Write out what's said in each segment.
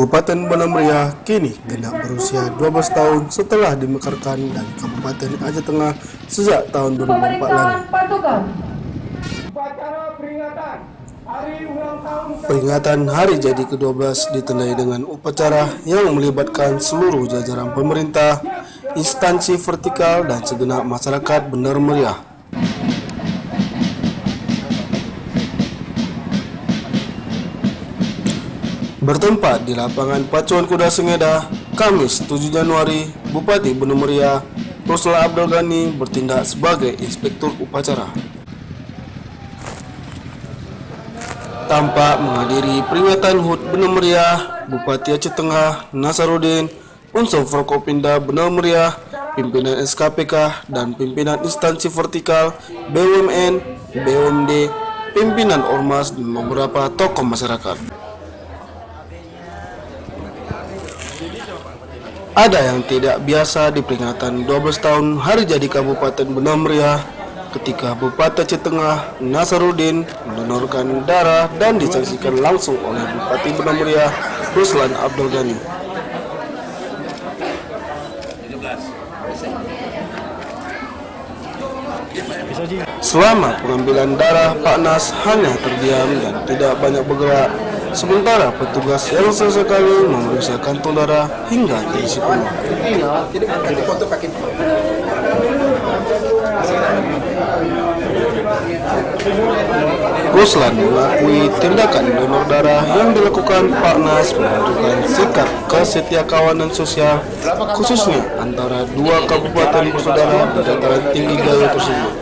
Kabupaten Benau Meriah kini genap berusia 12 tahun setelah dimekarkan dari Kabupaten Aceh Tengah sejak tahun 2004 lalu. Peringatan hari jadi ke-12 ditandai dengan upacara yang melibatkan seluruh jajaran pemerintah, instansi vertikal dan segenap masyarakat Benau Meriah. Bertempat di lapangan Pacuan Kuda Sengeda, Kamis 7 Januari, Bupati Benau Meriah, Ruslan Abdul Ghani bertindak sebagai inspektur upacara. Tampak menghadiri peringatan HUT Benau Meriah, Bupati Aceh Tengah Nasaruddin, unsur Forkopimda Benau Meriah, pimpinan SKPK dan pimpinan instansi vertikal, BUMN, BUMD, pimpinan Ormas dan beberapa tokoh masyarakat. Ada yang tidak biasa di peringatan 12 tahun hari jadi Kabupaten Benau Meriah ketika Bupati Aceh Tengah Nasaruddin mendonorkan darah dan disaksikan langsung oleh Bupati Benau Meriah Ruslan Abdul Ghani. Selama pengambilan darah, Pak Nas hanya terdiam dan tidak banyak bergerak, sementara petugas yang sesekali memeriksa kantong darah hingga diisi penuh. Ruslan mengakui tindakan donor darah yang dilakukan Pak Nas menunjukkan sikap kesetiakawanan sosial, khususnya antara dua kabupaten bersaudara di dataran tinggi Gayo tersebut.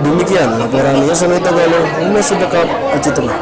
Demikian laporan Yasona Tagalo, Humas Sedekat Aceh Tengah.